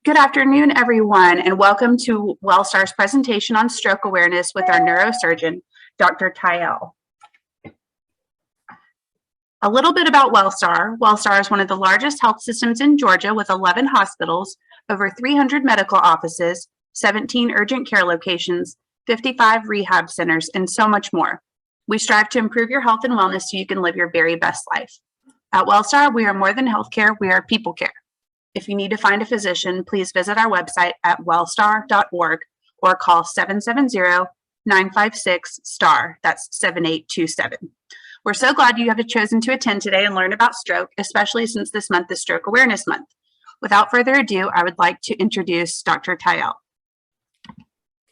Good afternoon, everyone, and welcome to Wellstar's presentation on stroke awareness with our neurosurgeon, Dr. Tayal. A little bit about Wellstar. Wellstar is one of the largest health systems in Georgia with 11 hospitals, over 300 medical offices, 17 urgent care locations, 55 rehab centers, and so much more. We strive to improve your health and wellness so you can live your very best life. At Wellstar, we are more than healthcare, we are people care. If you need to find a physician, please visit our website at wellstar.org or call 770-956-STAR. That's 7827. We're so glad you have chosen to attend today and learn about stroke, especially since this month is Stroke Awareness Month. Without further ado, I would like to introduce Dr. Tayal.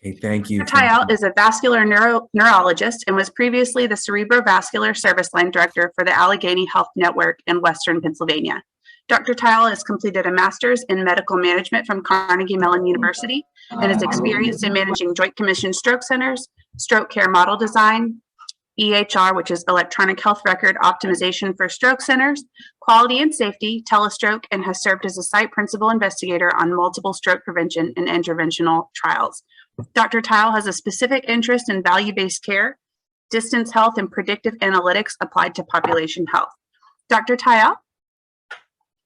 Okay, thank you. Dr. Tayal is a vascular neurologist and was previously the Cerebrovascular Service Line Director for the Allegheny Health Network in Western Pennsylvania. Dr. Tayal has completed a master's in medical management from Carnegie Mellon University and is experienced in managing Joint Commission stroke centers, stroke care model design, EHR, which is electronic health record optimization for stroke centers, quality and safety, telestroke, and has served as a site principal investigator on multiple stroke prevention and interventional trials. Dr. Tayal has a specific interest in value-based care, distance health, and predictive analytics applied to population health. Dr. Tayal?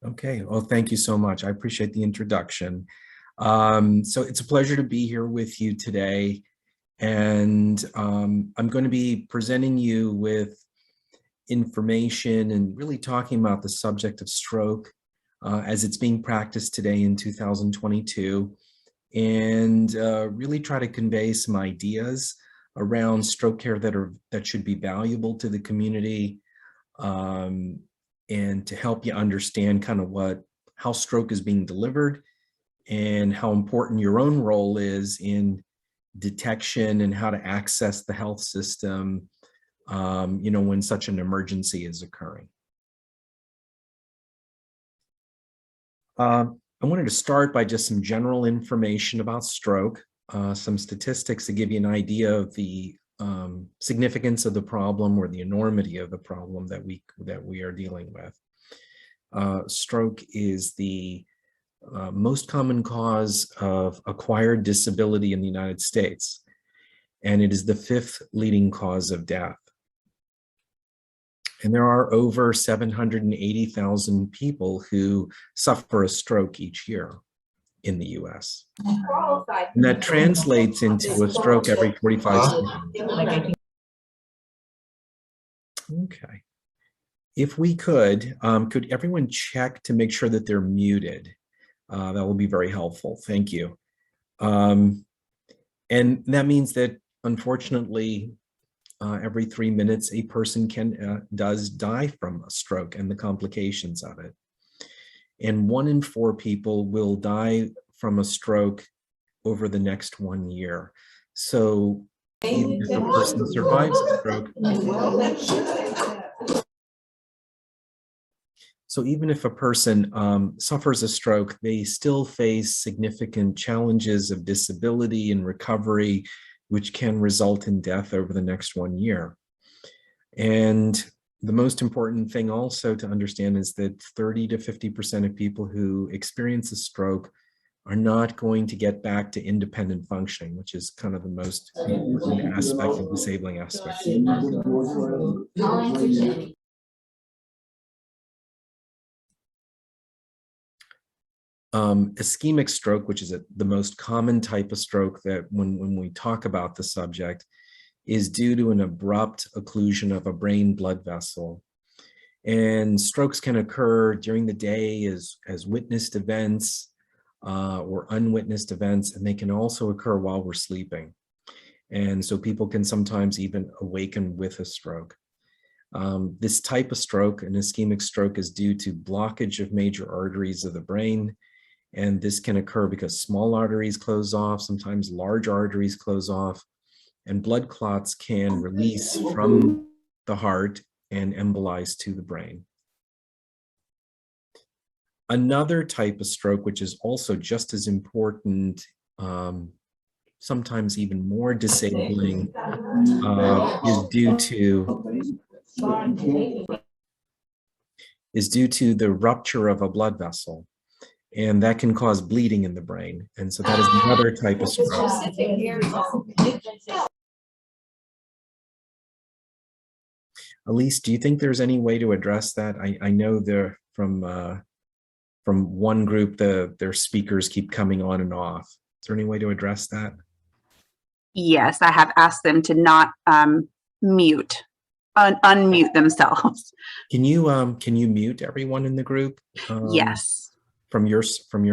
Okay, well, thank you so much. I appreciate the introduction. So it's a pleasure to be here with you today. And I'm going to be presenting you with information and really talking about the subject of stroke as it's being practiced today in 2022, and really try to convey some ideas around stroke care that should be valuable to the community, and to help you understand kind of how stroke is being delivered and how important your own role is in detection and how to access the health system, when such an emergency is occurring. I wanted to start by just some general information about stroke, some statistics to give you an idea of the significance of the problem or the enormity of the problem that we are dealing with. Stroke is the most common cause of acquired disability in the United States, and it is the 5th leading cause of death. And there are over 780,000 people who suffer a stroke each year in the US. And that translates into a stroke every 45 seconds. Okay. If we could everyone check to make sure that they're muted? That will be very helpful. Thank you. And that means that, unfortunately, every 3 minutes, a person does die from a stroke and the complications of it. And 1 in 4 people will die from a stroke over the next 1 year. So even if a person survives a stroke, suffers a stroke, they still face significant challenges of disability and recovery, which can result in death over the next 1 year. And the most important thing also to understand is that 30 to 50% of people who experience a stroke are not going to get back to independent functioning, which is kind of the most important aspect of disabling aspects. Ischemic stroke, which is the most common type of stroke that when we talk about the subject, is due to an abrupt occlusion of a brain blood vessel. And strokes can occur during the day as witnessed events or unwitnessed events, and they can also occur while we're sleeping. And so people can sometimes even awaken with a stroke. This type of stroke, an ischemic stroke, is due to blockage of major arteries of the brain. And this can occur because small arteries close off, sometimes large arteries close off, and blood clots can release from the heart and embolize to the brain. Another type of stroke, which is also just as important, sometimes even more disabling, is due to the rupture of a blood vessel. and that can cause bleeding in the brain. And so that is another type of stroke. Elise, do you think there's any way to address that? I know from one group, their speakers keep coming on and off. Is there any way to address that? Yes, I have asked them to not unmute themselves. Can you mute everyone in the group? Yes. From your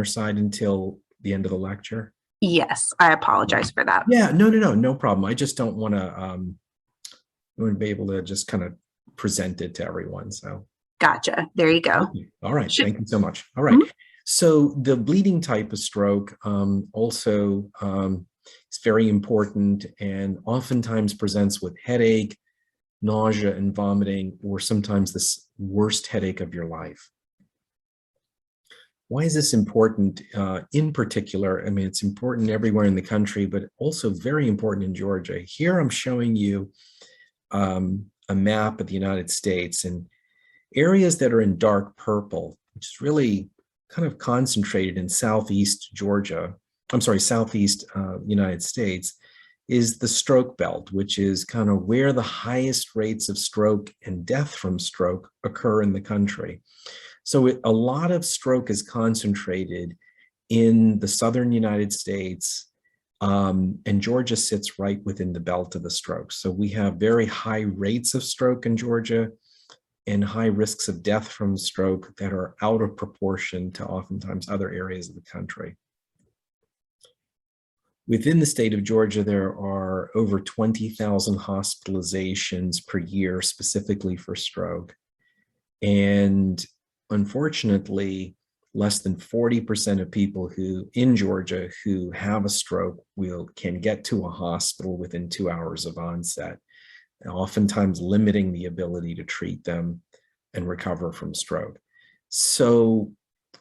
side until the end of the lecture? Yes, I apologize for that. Yeah, no problem. I just don't want to be able to just kind of present it to everyone. So gotcha. There you go. Okay. All right. Sure. Thank you so much. All right. So the bleeding type of stroke also is very important and oftentimes presents with headache, nausea, and vomiting, or sometimes the worst headache of your life. Why is this important in particular? I mean, it's important everywhere in the country, but also very important in Georgia. Here I'm showing you a map of the United States, and areas that are in dark purple, which is really kind of concentrated in southeast Georgia, southeast United States, is the stroke belt, which is kind of where the highest rates of stroke and death from stroke occur in the country. So a lot of stroke is concentrated in the southern United States, and Georgia sits right within the belt of the stroke. So we have very high rates of stroke in Georgia and high risks of death from stroke that are out of proportion to oftentimes other areas of the country. Within the state of Georgia, there are over 20,000 hospitalizations per year specifically for stroke. And unfortunately, less than 40% of people in Georgia who have a stroke can get to a hospital within 2 hours of onset, oftentimes limiting the ability to treat them and recover from stroke. So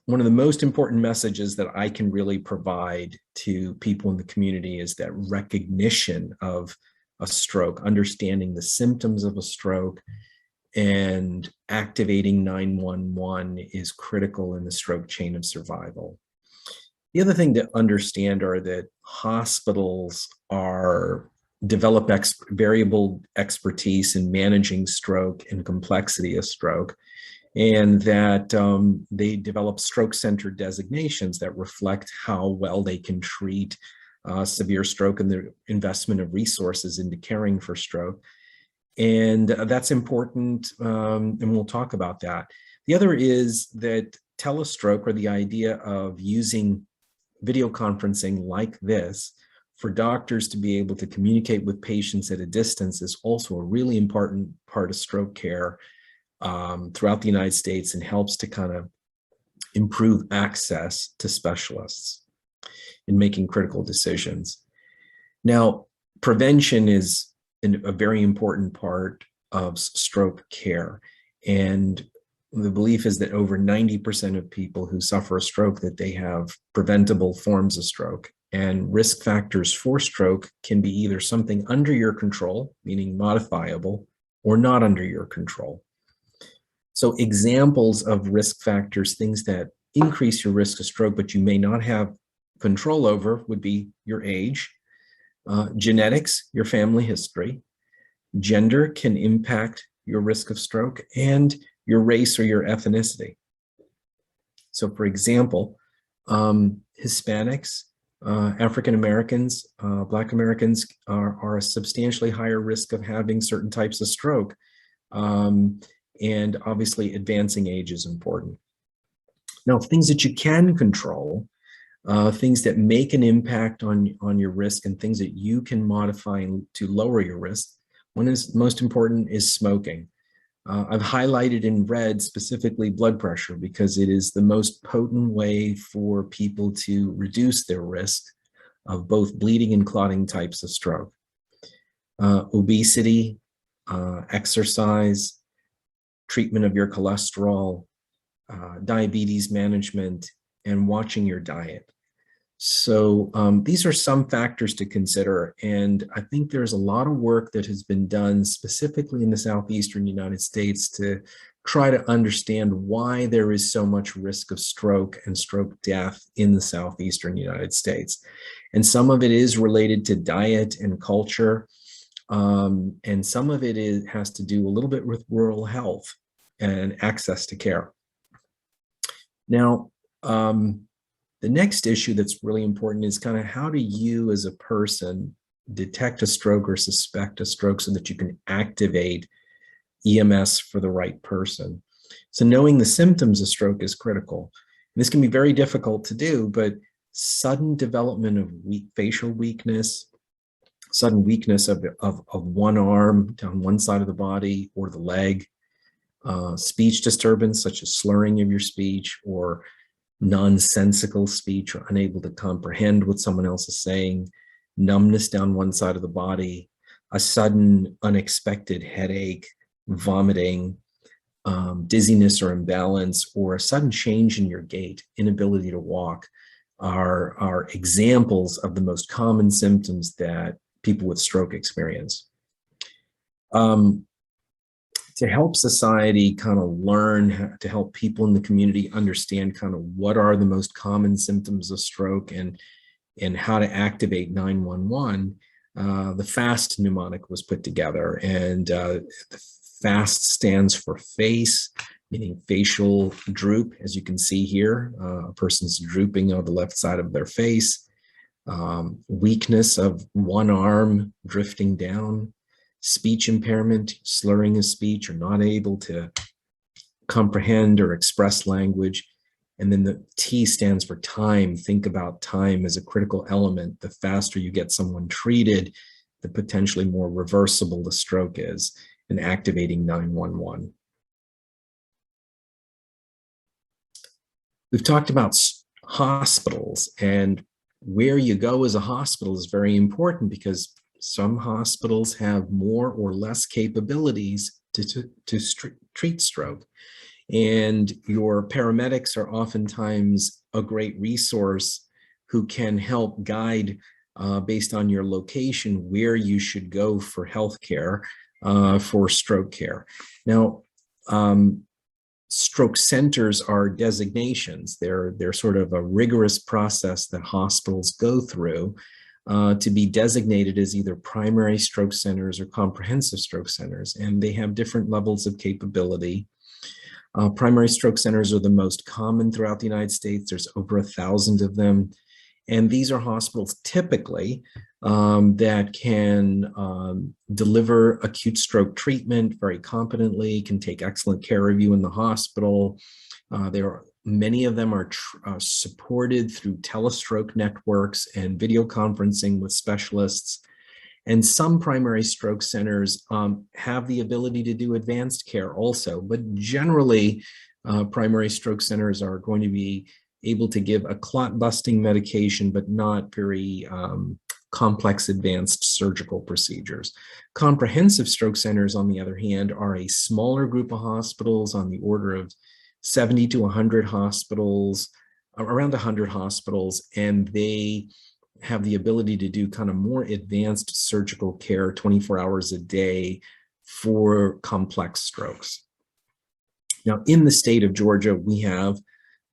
one of the most important messages that I can really provide to people in the community is that recognition of a stroke, understanding the symptoms of a stroke, and activating 911 is critical in the stroke chain of survival. The other thing to understand are that hospitals develop variable expertise in managing stroke and complexity of stroke, and that they develop stroke center designations that reflect how well they can treat severe stroke and the investment of resources into caring for stroke. And that's important, and we'll talk about that. The other is that telestroke, or the idea of using video conferencing like this for doctors to be able to communicate with patients at a distance, is also a really important part of stroke care throughout the United States, and helps to kind of improve access to specialists in making critical decisions. Now, prevention is a very important part of stroke care. And the belief is that over 90% of people who suffer a stroke, that they have preventable forms of stroke. And risk factors for stroke can be either something under your control, meaning modifiable, or not under your control. So examples of risk factors, things that increase your risk of stroke, but you may not have control over, would be your age, genetics, your family history. Gender can impact your risk of stroke, and your race or your ethnicity. So for example, Hispanics, African Americans, Black Americans are a substantially higher risk of having certain types of stroke. And obviously advancing age is important. Now, things that you can control, things that make an impact on your risk, and things that you can modify to lower your risk. One is most important is smoking. I've highlighted in red specifically blood pressure, because it is the most potent way for people to reduce their risk of both bleeding and clotting types of stroke. Obesity, exercise, treatment of your cholesterol, diabetes management, and watching your diet. So these are some factors to consider, and I think there's a lot of work that has been done specifically in the southeastern United States to try to understand why there is so much risk of stroke and stroke death in the southeastern United States. And some of it is related to diet and culture, and some of it has to do a little bit with rural health and access to care. Now, the next issue that's really important is kind of how do you as a person detect a stroke or suspect a stroke so that you can activate EMS for the right person. So knowing the symptoms of stroke is critical. This can be very difficult to do, but sudden development of facial weakness, sudden weakness of one arm down one side of the body or the leg, speech disturbance such as slurring of your speech or nonsensical speech or unable to comprehend what someone else is saying, numbness down one side of the body, a sudden unexpected headache, vomiting, dizziness or imbalance, or a sudden change in your gait, inability to walk, are examples of the most common symptoms that people with stroke experience. To help society kind of learn, to help people in the community understand kind of what are the most common symptoms of stroke and how to activate 911, the FAST mnemonic was put together, and the FAST stands for face, meaning facial droop, as you can see here. A person's drooping on the left side of their face. Weakness of one arm drifting down. Speech impairment, slurring of speech, or not able to comprehend or express language. And then the T stands for time. Think about time as a critical element. The faster you get someone treated, the potentially more reversible the stroke is in activating 911. We've talked about hospitals, and where you go as a hospital is very important because some hospitals have more or less capabilities to treat stroke. And your paramedics are oftentimes a great resource who can help guide based on your location where you should go for healthcare, for stroke care. Now, stroke centers are designations. They're sort of a rigorous process that hospitals go through to be designated as either primary stroke centers or comprehensive stroke centers, and they have different levels of capability. Primary stroke centers are the most common throughout the United States. There's over 1,000 of them. And these are hospitals typically that can deliver acute stroke treatment very competently, can take excellent care of you in the hospital. Many of them are supported through telestroke networks and video conferencing with specialists. And some primary stroke centers have the ability to do advanced care also, but generally primary stroke centers are going to be able to give a clot busting medication, but not very complex advanced surgical procedures. Comprehensive stroke centers, on the other hand, are a smaller group of hospitals on the order of 70 to 100 hospitals, around 100 hospitals, and they have the ability to do kind of more advanced surgical care 24 hours a day for complex strokes. Now, in the state of Georgia, we have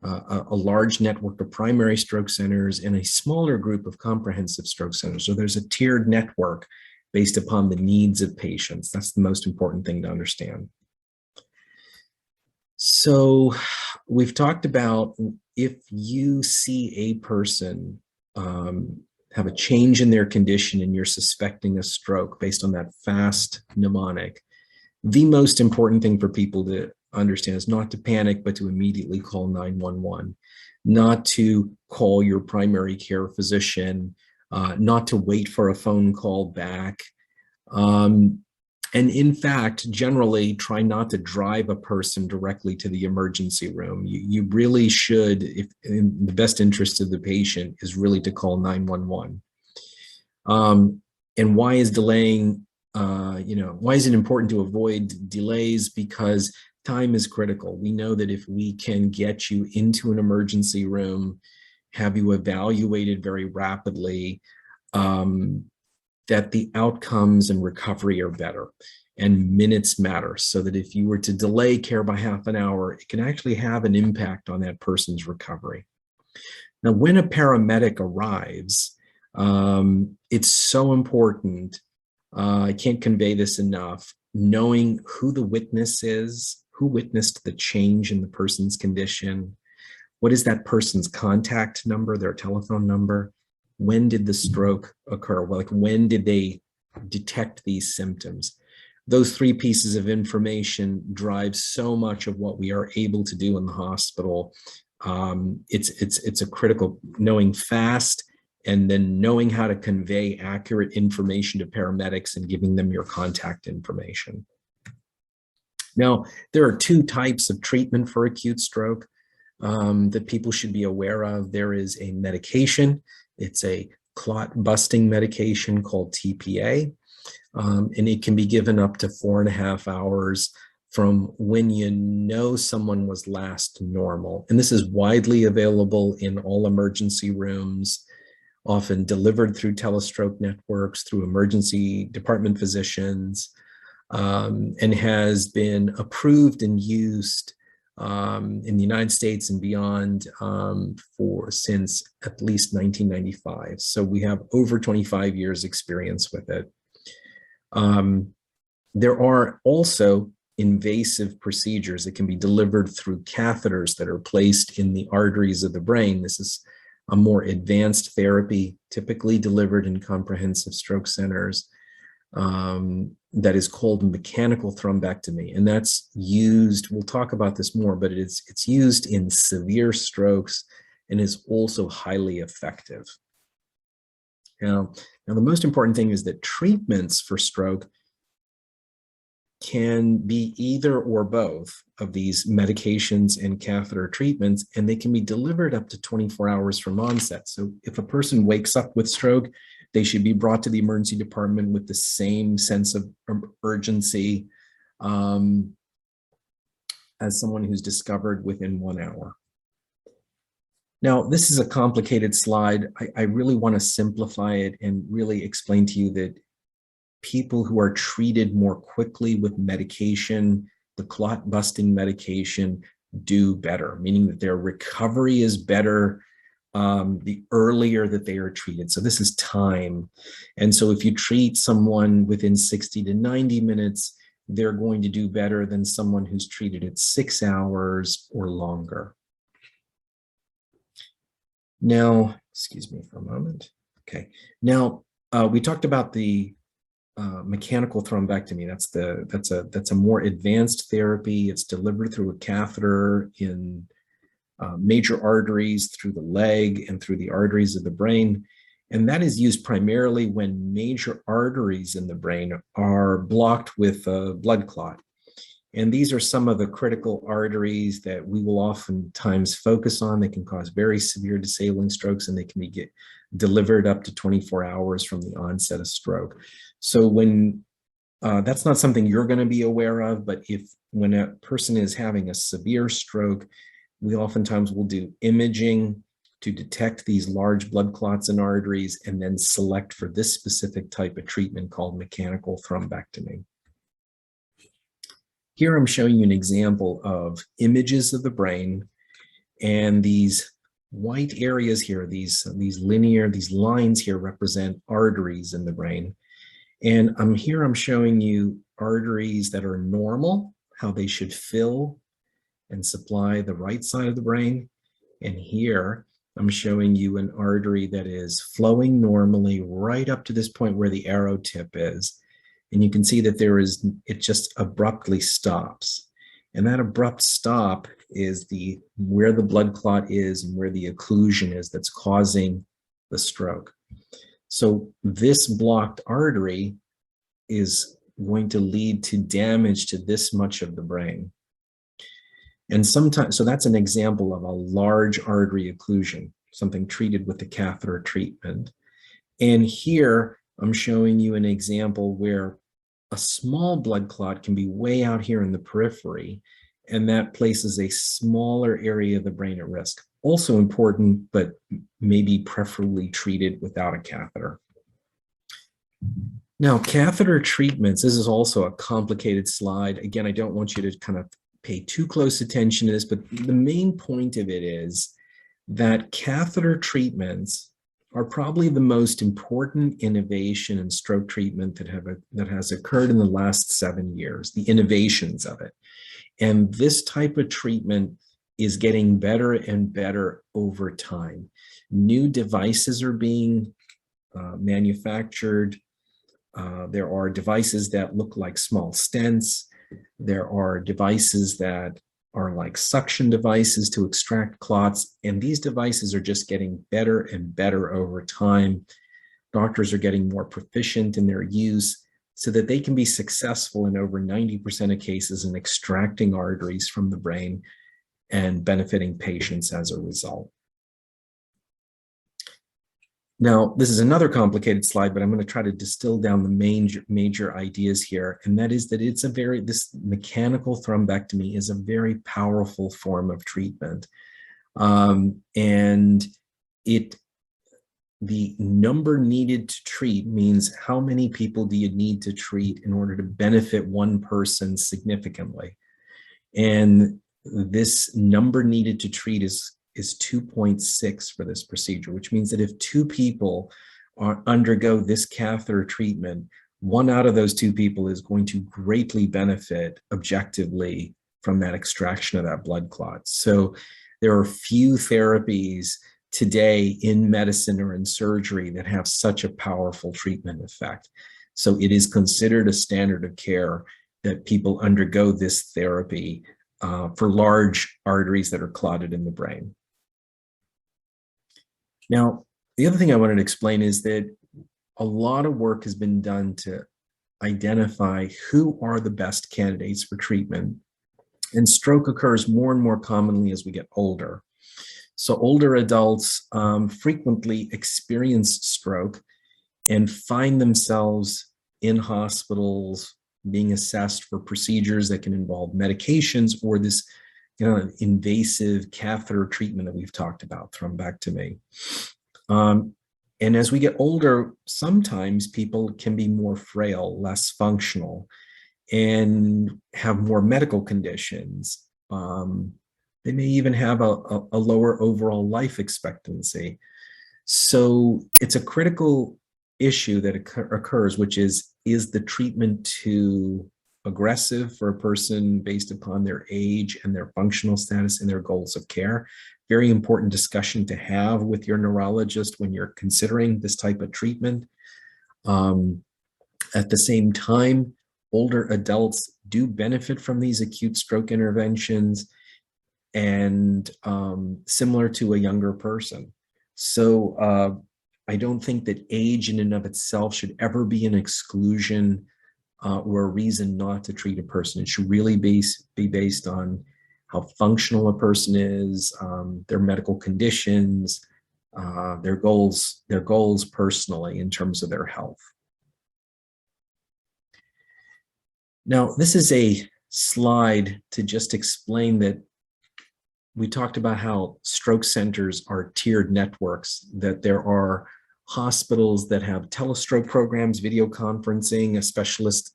a large network of primary stroke centers and a smaller group of comprehensive stroke centers. So there's a tiered network based upon the needs of patients. That's the most important thing to understand. So we've talked about if you see a person have a change in their condition and you're suspecting a stroke based on that FAST mnemonic, the most important thing for people to understand is not to panic, but to immediately call 911, not to call your primary care physician, not to wait for a phone call back. And in fact, generally try not to drive a person directly to the emergency room. You really should, if in the best interest of the patient, is really to call 911. And why is delaying, why is it important to avoid delays? Because time is critical. We know that if we can get you into an emergency room, have you evaluated very rapidly, that the outcomes and recovery are better and minutes matter, so that if you were to delay care by half an hour, it can actually have an impact on that person's recovery. Now, when a paramedic arrives, it's so important, I can't convey this enough, knowing who the witness is, who witnessed the change in the person's condition, what is that person's contact number, their telephone number, when did the stroke occur, like when did they detect these symptoms. Those three pieces of information drive so much of what we are able to do in the hospital. It's a critical, knowing fast and then knowing how to convey accurate information to paramedics and giving them your contact information. Now, there are two types of treatment for acute stroke that people should be aware of. There is a medication. It's a clot busting medication called TPA, and it can be given up to 4.5 hours from when you know someone was last normal. And this is widely available in all emergency rooms, often delivered through telestroke networks, through emergency department physicians, and has been approved and used in the United States and beyond since at least 1995. So we have over 25 years experience with it. There are also invasive procedures that can be delivered through catheters that are placed in the arteries of the brain. This is a more advanced therapy, typically delivered in comprehensive stroke centers, that is called mechanical thrombectomy. And that's used, we'll talk about this more, but it's used in severe strokes and is also highly effective. Now the most important thing is that treatments for stroke can be either or both of these medications and catheter treatments, and they can be delivered up to 24 hours from onset. So if a person wakes up with stroke, they should be brought to the emergency department with the same sense of urgency as someone who's discovered within 1 hour. Now, this is a complicated slide. I really want to simplify it and really explain to you that people who are treated more quickly with medication, the clot busting medication, do better, meaning that their recovery is better the earlier that they are treated. So this is time. And so if you treat someone within 60 to 90 minutes, they're going to do better than someone who's treated at 6 hours or longer. Now, excuse me for a moment. Okay. Now, we talked about the mechanical thrombectomy. That's a more advanced therapy. It's delivered through a catheter in major arteries, through the leg and through the arteries of the brain. And that is used primarily when major arteries in the brain are blocked with a blood clot. And these are some of the critical arteries that we will oftentimes focus on. They can cause very severe disabling strokes, and they can be delivered up to 24 hours from the onset of stroke. So when that's not something you're going to be aware of, but when a person is having a severe stroke, we oftentimes will do imaging to detect these large blood clots in arteries and then select for this specific type of treatment called mechanical thrombectomy. Here I'm showing you an example of images of the brain, and these white areas here, these lines here represent arteries in the brain. And I'm showing you arteries that are normal, how they should fill and supply the right side of the brain. And here I'm showing you an artery that is flowing normally right up to this point where the arrow tip is. And you can see that it just abruptly stops. And that abrupt stop is where the blood clot is and where the occlusion is that's causing the stroke. So this blocked artery is going to lead to damage to this much of the brain. And sometimes, so that's an example of a large artery occlusion, something treated with the catheter treatment. And here I'm showing you an example where a small blood clot can be way out here in the periphery, and that places a smaller area of the brain at risk. Also important, but maybe preferably treated without a catheter. Now, catheter treatments, this is also a complicated slide. Again, I don't want you to kind of pay too close attention to this, but the main point of it is that catheter treatments are probably the most important innovation in stroke treatment that has occurred in the last 7 years, the innovations of it. And this type of treatment is getting better and better over time. New devices are being manufactured. There are devices that look like small stents. There are devices that are like suction devices to extract clots, and these devices are just getting better and better over time. Doctors are getting more proficient in their use so that they can be successful in over 90% of cases in extracting arteries from the brain and benefiting patients as a result. Now, this is another complicated slide, but I'm going to try to distill down the major ideas here. And that is that this mechanical thrombectomy is a very powerful form of treatment. And the number needed to treat means how many people do you need to treat in order to benefit one person significantly. And this number needed to treat is 2.6 for this procedure, which means that if 2 people undergo this catheter treatment, 1 out of those 2 people is going to greatly benefit objectively from that extraction of that blood clot. So there are few therapies today in medicine or in surgery that have such a powerful treatment effect. So it is considered a standard of care that people undergo this therapy for large arteries that are clotted in the brain. Now, the other thing I wanted to explain is that a lot of work has been done to identify who are the best candidates for treatment. And stroke occurs more and more commonly as we get older. So older adults frequently experience stroke and find themselves in hospitals being assessed for procedures that can involve medications or this invasive catheter treatment that we've talked about, thrombectomy. And as we get older, sometimes people can be more frail, less functional, and have more medical conditions. They may even have a lower overall life expectancy. So it's a critical issue that occurs, which is the treatment too aggressive for a person based upon their age and their functional status and their goals of care? Very important discussion to have with your neurologist when you're considering this type of treatment. At the same time, older adults do benefit from these acute stroke interventions, and similar to a younger person. So I don't think that age in and of itself should ever be an exclusion or a reason not to treat a person. It should really be based on how functional a person is, their medical conditions, their goals personally in terms of their health. Now, this is a slide to just explain that we talked about how stroke centers are tiered networks, that there are hospitals that have telestroke programs, video conferencing, a specialist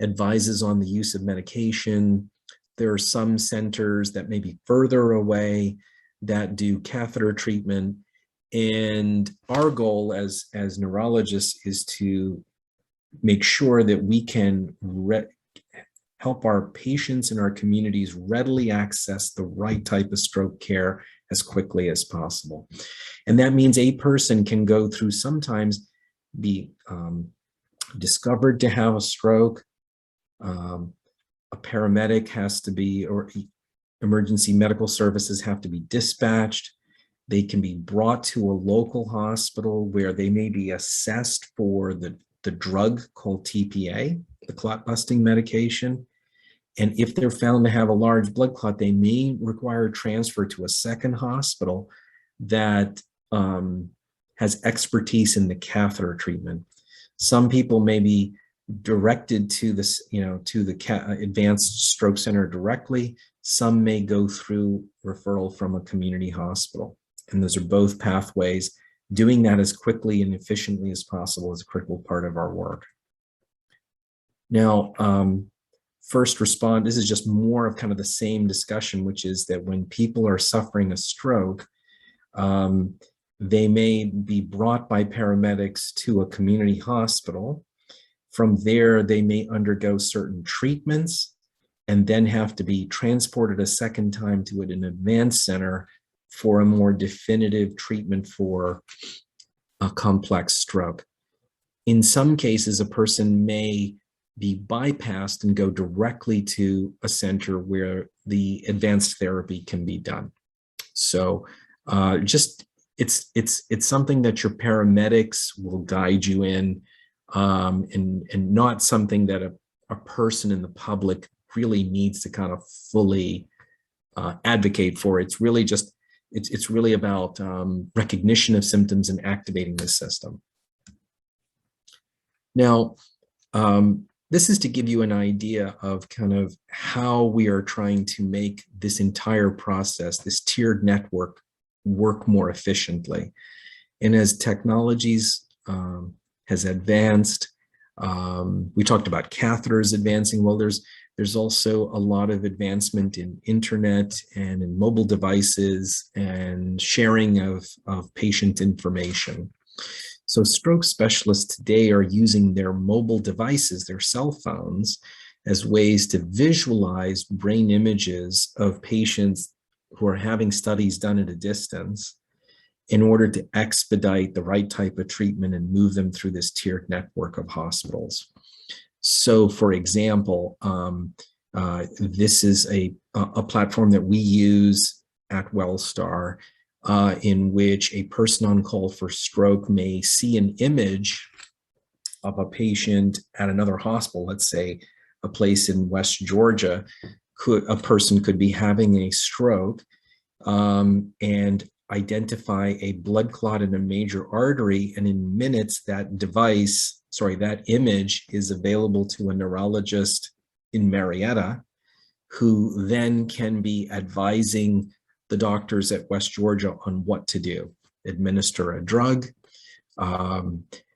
advises on the use of medication. There are some centers that may be further away that do catheter treatment. And our goal as neurologists is to make sure that we can help our patients in our communities readily access the right type of stroke care as quickly as possible. And that means a person can go through, sometimes be discovered to have a stroke. A paramedic has to be, or emergency medical services have to be dispatched. They can be brought to a local hospital where they may be assessed for the drug called TPA, the clot busting medication. And if they're found to have a large blood clot, they may require transfer to a second hospital that has expertise in the catheter treatment. Some people may be directed to this, to the advanced stroke center directly. Some may go through referral from a community hospital. And those are both pathways doing that as quickly and efficiently as possible is a critical part of our work. Now, first respond, this is just more of kind of the same discussion, which is that when people are suffering a stroke, they may be brought by paramedics to a community hospital. From there, they may undergo certain treatments and then have to be transported a second time to an advanced center for a more definitive treatment for a complex stroke. In some cases, a person may be bypassed and go directly to a center where the advanced therapy can be done. So it's something that your paramedics will guide you in, and not something that a person in the public really needs to kind of fully advocate for. It's really just, it's really about recognition of symptoms and activating the system. Now, this is to give you an idea of kind of how we are trying to make this entire process, this tiered network, work more efficiently. And as technologies has advanced, we talked about catheters advancing. Well, there's also a lot of advancement in internet and in mobile devices and sharing of patient information. So stroke specialists today are using their mobile devices, their cell phones, as ways to visualize brain images of patients who are having studies done at a distance in order to expedite the right type of treatment and move them through this tiered network of hospitals. So, for example, this is a platform that we use at Wellstar, in which a person on call for stroke may see an image of a patient at another hospital, let's say a place in West Georgia. A person could be having a stroke and identify a blood clot in a major artery, and in minutes that image is available to a neurologist in Marietta, who then can be advising the doctors at West Georgia on what to do: administer a drug,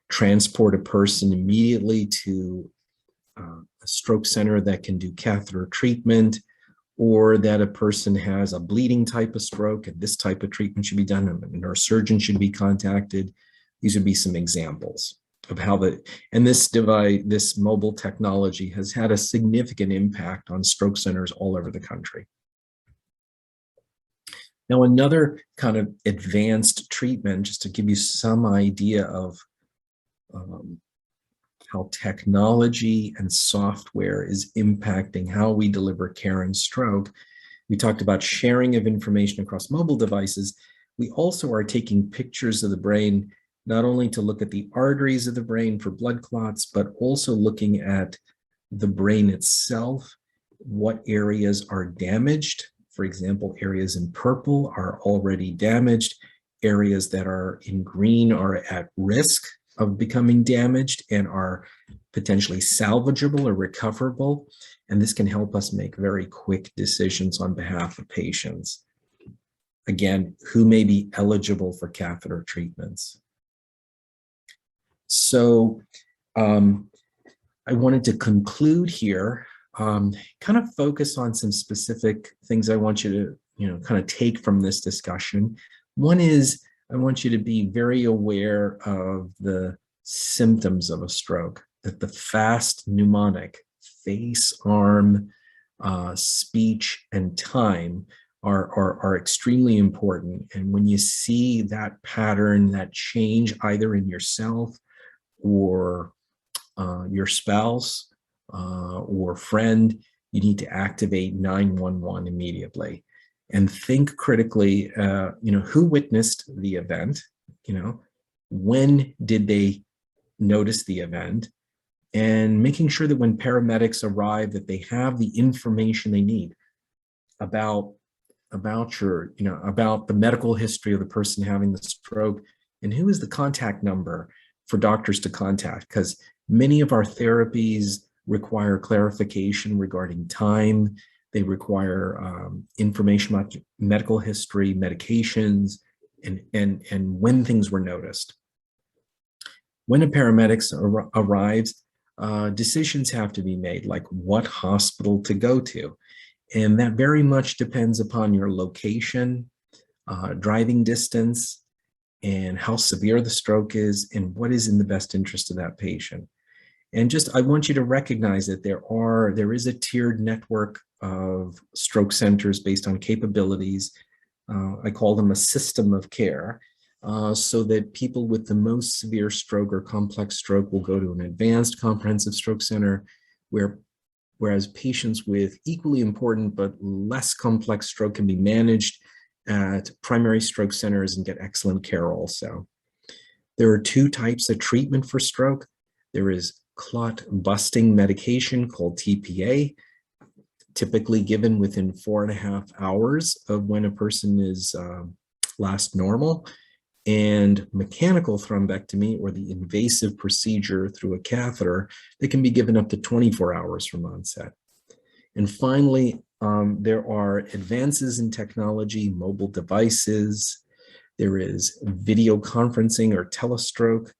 transport a person immediately to a stroke center that can do catheter treatment, or that a person has a bleeding type of stroke and this type of treatment should be done, and a neurosurgeon should be contacted. These would be some examples of how this mobile technology has had a significant impact on stroke centers all over the country. Now, another kind of advanced treatment, just to give you some idea of how technology and software is impacting how we deliver care in stroke. We talked about sharing of information across mobile devices. We also are taking pictures of the brain, not only to look at the arteries of the brain for blood clots, but also looking at the brain itself, what areas are damaged. For example, areas in purple are already damaged. Areas that are in green are at risk of becoming damaged and are potentially salvageable or recoverable. And this can help us make very quick decisions on behalf of patients. Again, who may be eligible for catheter treatments. So I wanted to conclude here, kind of focus on some specific things I want you to, kind of take from this discussion. One is, I want you to be very aware of the symptoms of a stroke, that the fast mnemonic, face, arm, speech, and time are extremely important. And when you see that pattern, that change either in yourself or your spouse or friend, you need to activate 911 immediately. And think critically, who witnessed the event? When did they notice the event? And making sure that when paramedics arrive, that they have the information they need about the medical history of the person having the stroke, and who is the contact number for doctors to contact, because many of our therapies require clarification regarding time. They require information about medical history, medications, and when things were noticed. When a paramedic arrives, decisions have to be made, like what hospital to go to. And that very much depends upon your location, driving distance, and how severe the stroke is, and what is in the best interest of that patient. And just, I want you to recognize that there is a tiered network of stroke centers based on capabilities. I call them a system of care, so that people with the most severe stroke or complex stroke will go to an advanced comprehensive stroke center, whereas patients with equally important but less complex stroke can be managed at primary stroke centers and get excellent care also. There are two types of treatment for stroke. There is clot busting medication called TPA, typically given within 4.5 hours of when a person is last normal, and mechanical thrombectomy, or the invasive procedure through a catheter, that can be given up to 24 hours from onset. And finally, there are advances in technology, mobile devices. There is video conferencing or telestroke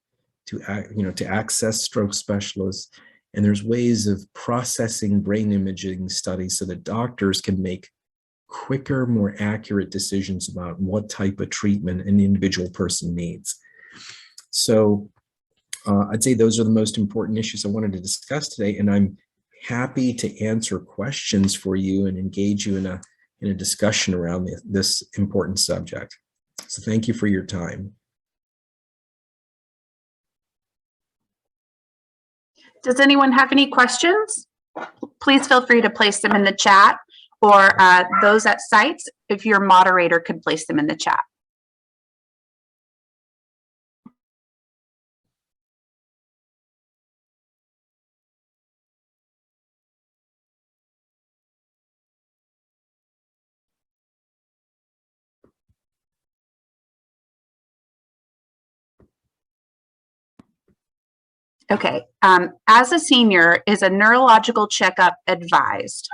to access stroke specialists. And there's ways of processing brain imaging studies so that doctors can make quicker, more accurate decisions about what type of treatment an individual person needs. So I'd say those are the most important issues I wanted to discuss today, and I'm happy to answer questions for you and engage you in a discussion around this important subject. So thank you for your time. Does anyone have any questions? Please feel free to place them in the chat, or those at sites, if your moderator could place them in the chat. Okay, as a senior, is a neurological checkup advised?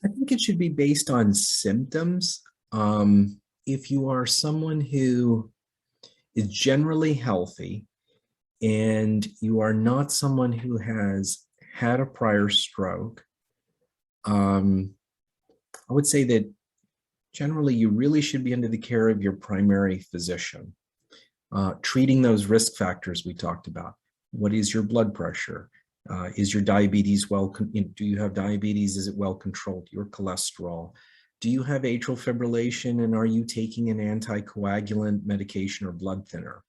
I think it should be based on symptoms. If you are someone who is generally healthy and you are not someone who has had a prior stroke, I would say that generally you really should be under the care of your primary physician, treating those risk factors we talked about. What is your blood pressure? Is your diabetes do you have diabetes? Is it well controlled? Your cholesterol? Do you have atrial fibrillation, and are you taking an anticoagulant medication or blood thinner?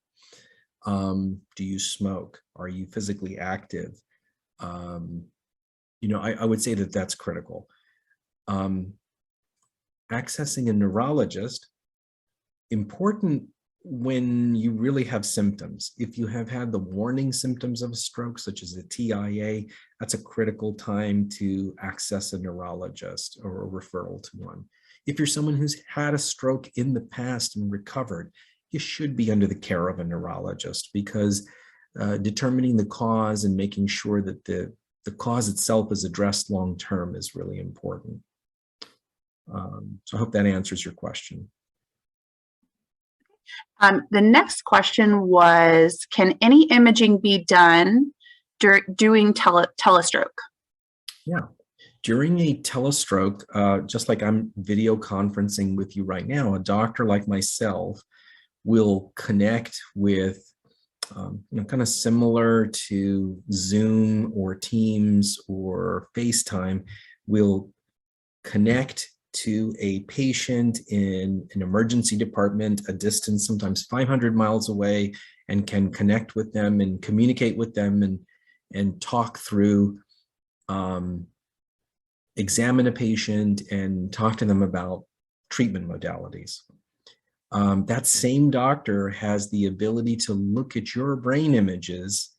Do you smoke? Are you physically active? I would say that that's critical. Accessing a neurologist, important when you really have symptoms. If you have had the warning symptoms of a stroke, such as a TIA, that's a critical time to access a neurologist or a referral to one. If you're someone who's had a stroke in the past and recovered, you should be under the care of a neurologist, because determining the cause and making sure that the cause itself is addressed long-term is really important. So I hope that answers your question. The next question was, can any imaging be done doing telestroke? Yeah, during a telestroke, just like I'm video conferencing with you right now, a doctor like myself will connect with, kind of similar to Zoom or Teams or FaceTime, will connect to a patient in an emergency department, a distance sometimes 500 miles away, and can connect with them and communicate with them and talk through, examine a patient and talk to them about treatment modalities. That same doctor has the ability to look at your brain images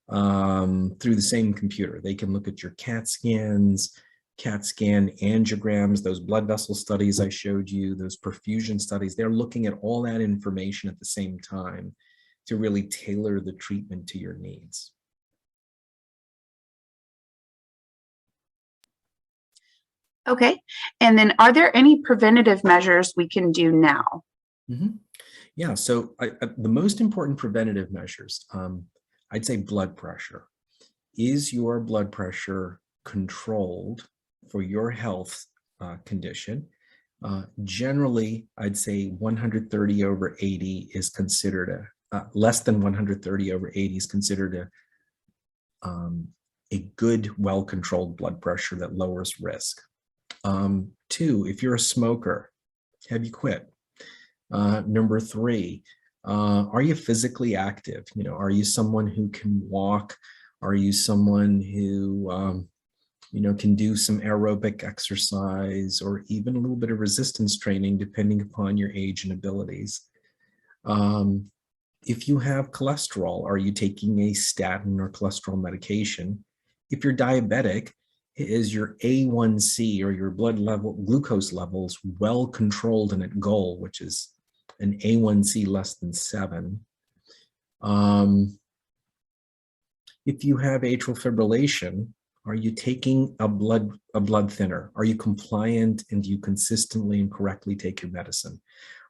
through the same computer. They can look at your CAT scans, CAT scan angiograms, those blood vessel studies I showed you, those perfusion studies. They're looking at all that information at the same time to really tailor the treatment to your needs. Okay, and then are there any preventative measures we can do now? Mhm. Yeah, so the most important preventative measures, I'd say blood pressure. Is your blood pressure controlled for your health condition? Generally, I'd say 130 over 80 is considered less than 130 over 80 is considered a good, well-controlled blood pressure that lowers risk. Two, if you're a smoker, have you quit? Number three, are you physically active? You know, are you someone who can walk? Are you someone who, you know, can do some aerobic exercise or even a little bit of resistance training, depending upon your age and abilities? If you have cholesterol, are you taking a statin or cholesterol medication? If you're diabetic, is your A1C or your blood level, glucose levels well controlled and at goal, which is an A1C less than 7? If you have atrial fibrillation, are you taking a blood thinner? Are you compliant, and do you consistently and correctly take your medicine?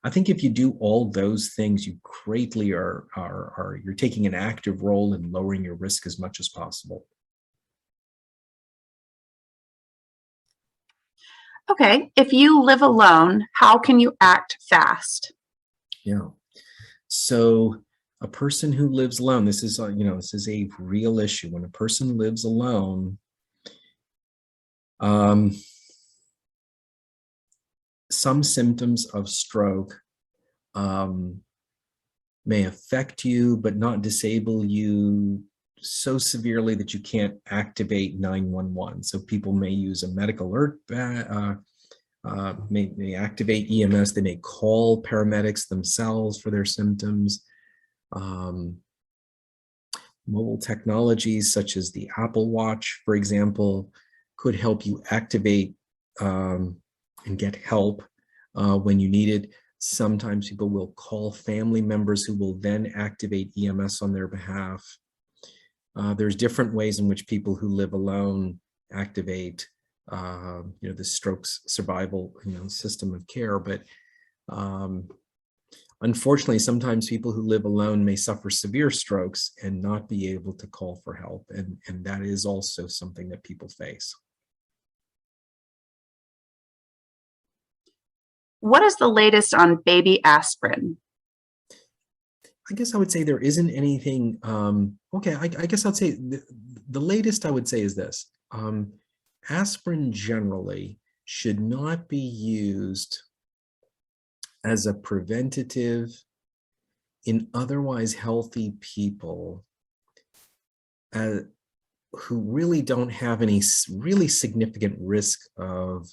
I think if you do all those things, you greatly you're taking an active role in lowering your risk as much as possible. Okay, if you live alone, how can you act fast? Yeah. So a person who lives alone, this is this is a real issue. When a person lives alone, some symptoms of stroke may affect you, but not disable you so severely that you can't activate 911. So people may use a medical alert, may activate EMS. They may call paramedics themselves for their symptoms. Mobile technologies such as the Apple Watch, for example, could help you activate and get help when you need it. Sometimes people will call family members who will then activate EMS on their behalf. There's different ways in which people who live alone activate the stroke's survival system of care. But unfortunately, sometimes people who live alone may suffer severe strokes and not be able to call for help. And that is also something that people face. What is the latest on baby aspirin? I guess I would say there isn't anything. Okay, I guess I'd say the latest I would say is this. Aspirin generally should not be used as a preventative in otherwise healthy people who really don't have any really significant risk of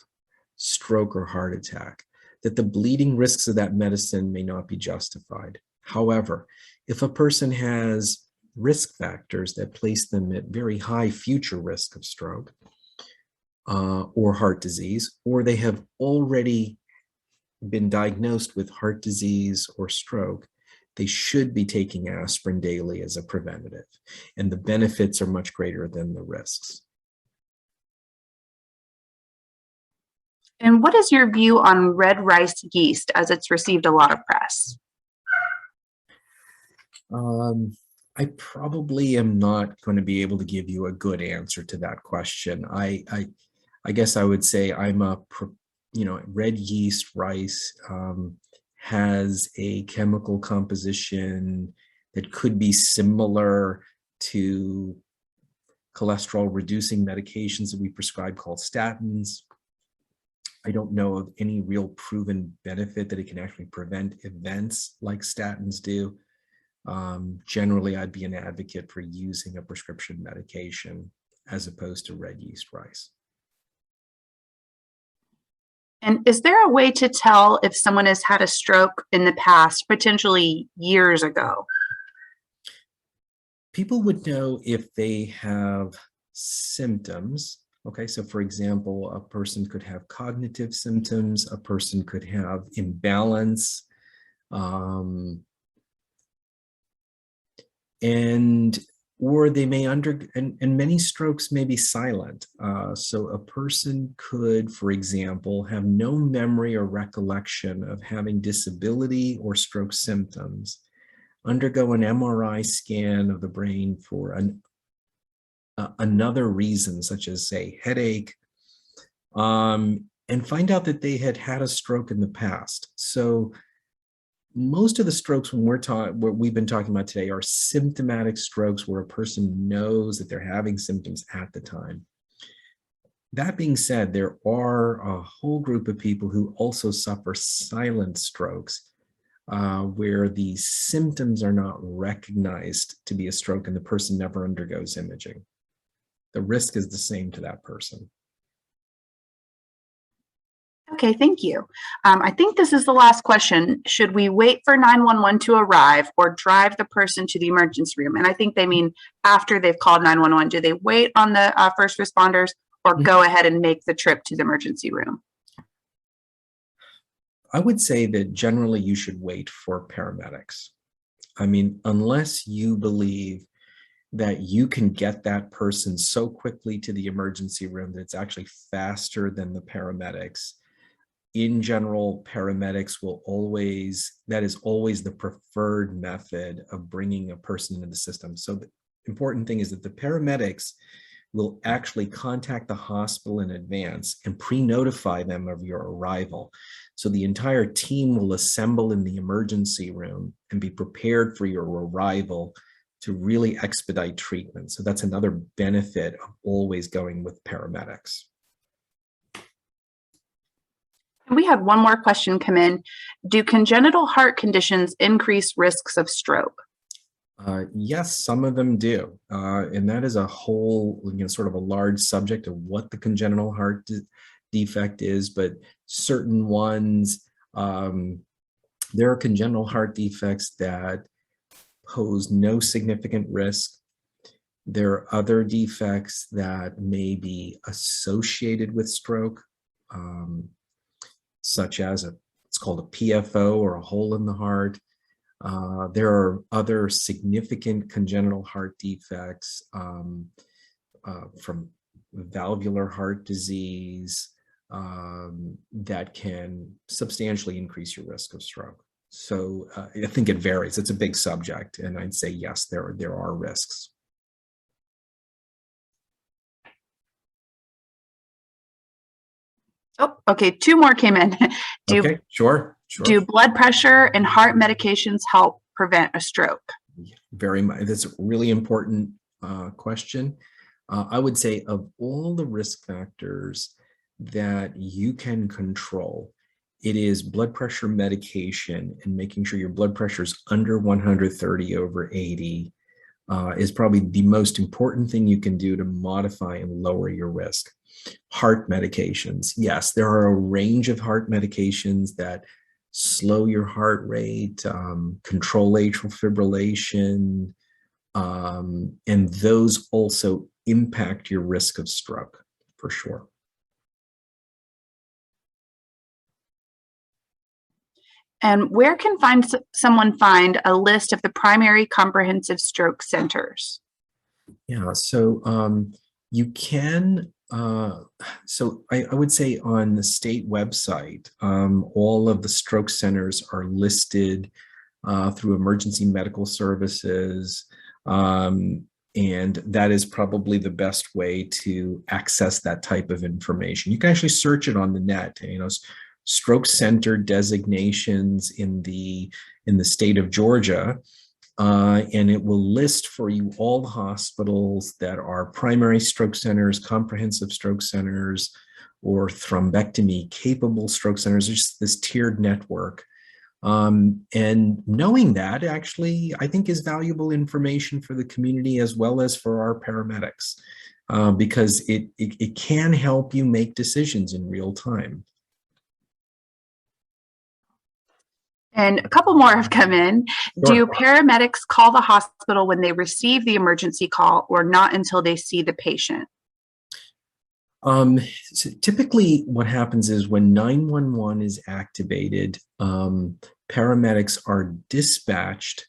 stroke or heart attack, that the bleeding risks of that medicine may not be justified. However, if a person has risk factors that place them at very high future risk of stroke or heart disease, or they have already been diagnosed with heart disease or stroke, they should be taking aspirin daily as a preventative. And the benefits are much greater than the risks. And what is your view on red rice yeast, as it's received a lot of press? I probably am not going to be able to give you a good answer to that question. I guess I would say red yeast rice has a chemical composition that could be similar to cholesterol reducing medications that we prescribe called statins. I don't know of any real proven benefit that it can actually prevent events like statins do. Generally, I'd be an advocate for using a prescription medication as opposed to red yeast rice. And is there a way to tell if someone has had a stroke in the past, potentially years ago? People would know if they have symptoms. Okay, so for example, a person could have cognitive symptoms, a person could have imbalance, and or they may and many strokes may be silent. So a person could, for example, have no memory or recollection of having disability or stroke symptoms, undergo an MRI scan of the brain for another reason, such as, say, headache, and find out that they had had a stroke in the past. So most of the strokes what we've been talking about today are symptomatic strokes where a person knows that they're having symptoms at the time. That being said, there are a whole group of people who also suffer silent strokes, where the symptoms are not recognized to be a stroke and the person never undergoes imaging. The risk is the same to that person. Okay, thank you. I think this is the last question. Should we wait for 911 to arrive or drive the person to the emergency room? And I think they mean after they've called 911. Do they wait on the first responders or go ahead and make the trip to the emergency room? I would say that generally you should wait for paramedics. I mean, unless you believe that you can get that person so quickly to the emergency room that it's actually faster than the paramedics. In general, paramedics that is always the preferred method of bringing a person into the system. So the important thing is that the paramedics will actually contact the hospital in advance and pre-notify them of your arrival. So the entire team will assemble in the emergency room and be prepared for your arrival to really expedite treatment. So that's another benefit of always going with paramedics. We had one more question come in. Do congenital heart conditions increase risks of stroke? Yes, some of them do. And that is a whole, sort of a large subject of what the congenital heart defect is, but certain ones, there are congenital heart defects that pose no significant risk. There are other defects that may be associated with stroke, such as it's called a PFO, or a hole in the heart. There are other significant congenital heart defects, from valvular heart disease, that can substantially increase your risk of stroke. So I think it varies. It's a big subject, and I'd say yes, there are risks. Oh, okay. Two more came in. Okay, sure. Do blood pressure and heart medications help prevent a stroke? Very much. That's a really important question. I would say of all the risk factors that you can control, it is blood pressure medication, and making sure your blood pressure is under 130/80 is probably the most important thing you can do to modify and lower your risk. Heart medications. Yes, there are a range of heart medications that slow your heart rate, control atrial fibrillation, and those also impact your risk of stroke, for sure. And where can someone find a list of the primary comprehensive stroke centers? Yeah, so you can, so I would say on the state website, all of the stroke centers are listed through emergency medical services, and that is probably the best way to access that type of information. You can actually search it on the net, stroke center designations in the state of Georgia, and it will list for you all the hospitals that are primary stroke centers, comprehensive stroke centers, or thrombectomy capable stroke centers. There's just this tiered network. And knowing that actually, I think, is valuable information for the community as well as for our paramedics, because it can help you make decisions in real time. And a couple more have come in. Sure. Do paramedics call the hospital when they receive the emergency call, or not until they see the patient? So typically what happens is when 911 is activated, paramedics are dispatched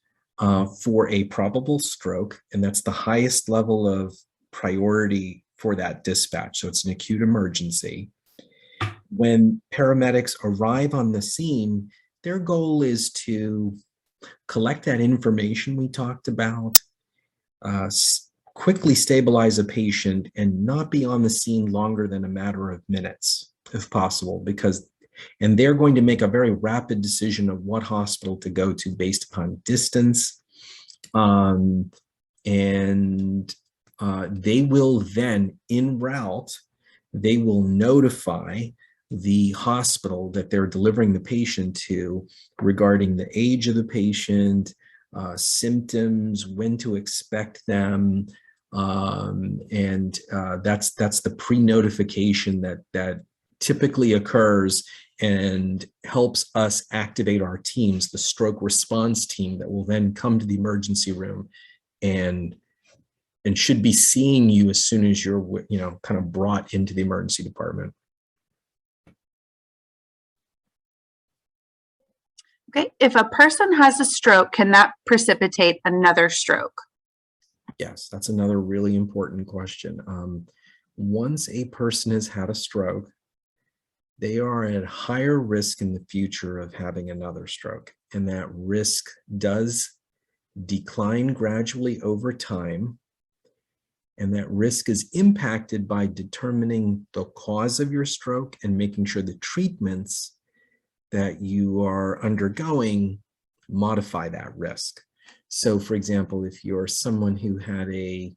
for a probable stroke, and that's the highest level of priority for that dispatch. So it's an acute emergency. When paramedics arrive on the scene, their goal is to collect that information we talked about, quickly stabilize a patient, and not be on the scene longer than a matter of minutes, if possible, and they're going to make a very rapid decision of what hospital to go to based upon distance. They will then, en route, they will notify the hospital that they're delivering the patient to regarding the age of the patient, symptoms, when to expect them, and that's the pre-notification that typically occurs and helps us activate our teams, the stroke response team that will then come to the emergency room and should be seeing you as soon as you're, kind of brought into the emergency department. Okay, if a person has a stroke, can that precipitate another stroke? Yes, that's another really important question. Once a person has had a stroke, they are at higher risk in the future of having another stroke, and that risk does decline gradually over time, and that risk is impacted by determining the cause of your stroke and making sure the treatments that you are undergoing modify that risk. So, for example, if you're someone who had a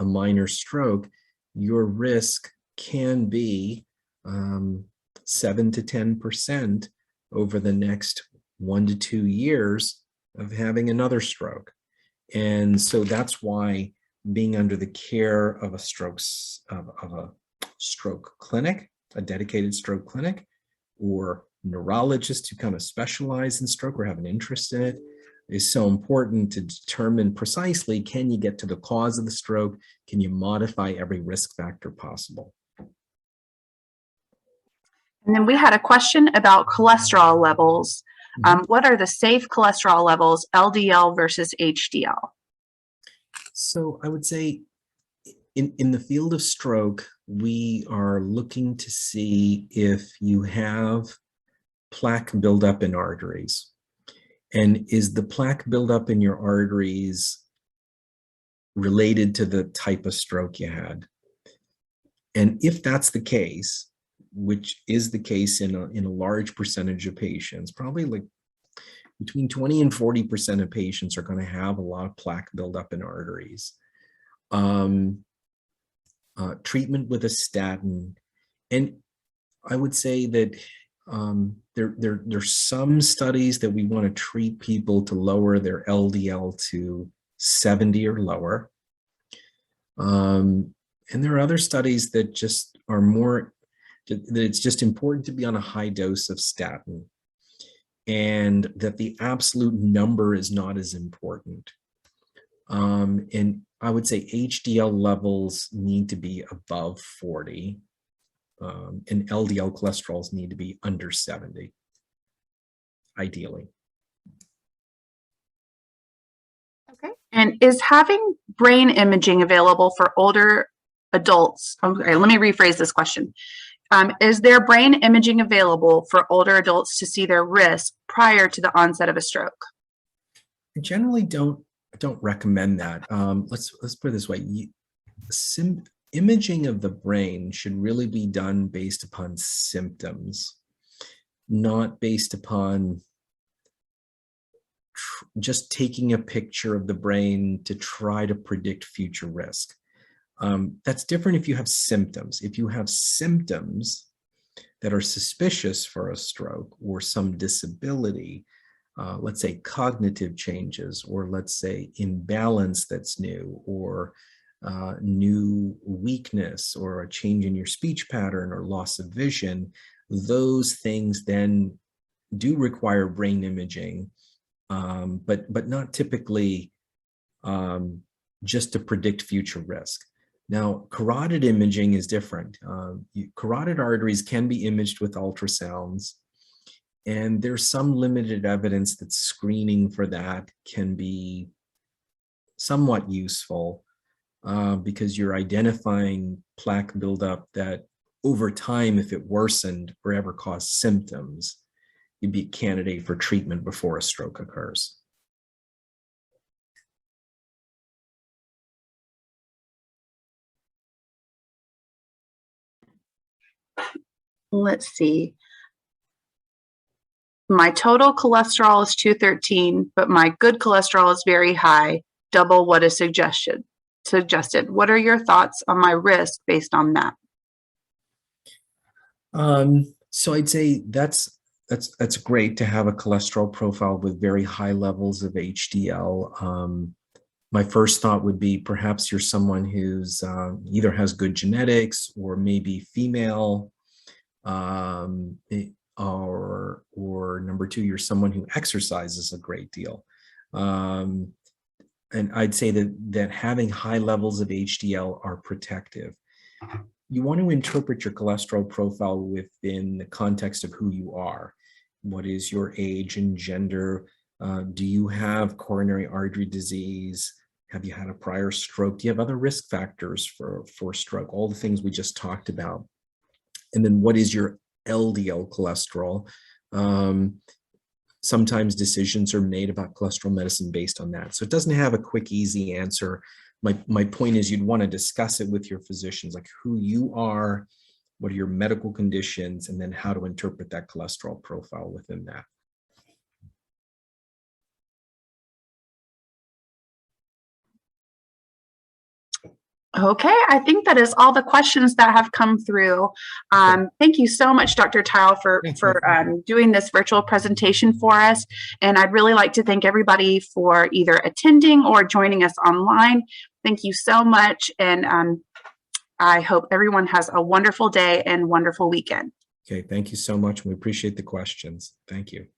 minor stroke, your risk can be 7 to 10% over the next 1 to 2 years of having another stroke. And so that's why being under the care of a stroke clinic, a dedicated stroke clinic, or neurologists who kind of specialize in stroke or have an interest in it, is so important to determine precisely, can you get to the cause of the stroke? Can you modify every risk factor possible? And then we had a question about cholesterol levels. What are the safe cholesterol levels, LDL versus HDL? So I would say in the field of stroke, we are looking to see if you have plaque buildup in arteries. And is the plaque buildup in your arteries related to the type of stroke you had? And if that's the case, which is the case in a large percentage of patients, probably like between 20 and 40% of patients are going to have a lot of plaque buildup in arteries. Treatment with a statin, and I would say that there's some studies that we want to treat people to lower their LDL to 70 or lower. And there are other studies that just are more, that it's just important to be on a high dose of statin, and that the absolute number is not as important. And I would say HDL levels need to be above 40. And LDL cholesterols need to be under 70, ideally. Okay. And is having brain imaging available for older adults? Okay, let me rephrase this question. Is there brain imaging available for older adults to see their risk prior to the onset of a stroke? I generally don't recommend that. Let's put it this way. Imaging of the brain should really be done based upon symptoms, not based upon just taking a picture of the brain to try to predict future risk. That's different if you have symptoms. If you have symptoms that are suspicious for a stroke or some disability, let's say cognitive changes, or let's say imbalance that's new, or new weakness, or a change in your speech pattern, or loss of vision, those things then do require brain imaging, but not typically just to predict future risk. Now, carotid imaging is different. Carotid arteries can be imaged with ultrasounds, And there's some limited evidence that screening for that can be somewhat useful because you're identifying plaque buildup that over time, if it worsened or ever caused symptoms, you'd be a candidate for treatment before a stroke occurs. Let's see. My total cholesterol is 213, but my good cholesterol is very high, double what is suggested. What are your thoughts on my risk based on that? So I'd say that's great to have a cholesterol profile with very high levels of HDL. My first thought would be perhaps you're someone who's either has good genetics or maybe female, or number two, you're someone who exercises a great deal. And I'd say that having high levels of HDL are protective. You want to interpret your cholesterol profile within the context of who you are. What is your age and gender? Do you have coronary artery disease? Have you had a prior stroke? Do you have other risk factors for stroke? All the things we just talked about. And then what is your LDL cholesterol? Sometimes decisions are made about cholesterol medicine based on that. So it doesn't have a quick, easy answer. My point is you'd want to discuss it with your physicians, like who you are, what are your medical conditions, and then how to interpret that cholesterol profile within that. Okay, I think that is all the questions that have come through. Thank you so much, Dr. Tayal, for doing this virtual presentation for us. And I'd really like to thank everybody for either attending or joining us online. Thank you so much. And I hope everyone has a wonderful day and wonderful weekend. Okay, thank you so much. We appreciate the questions. Thank you.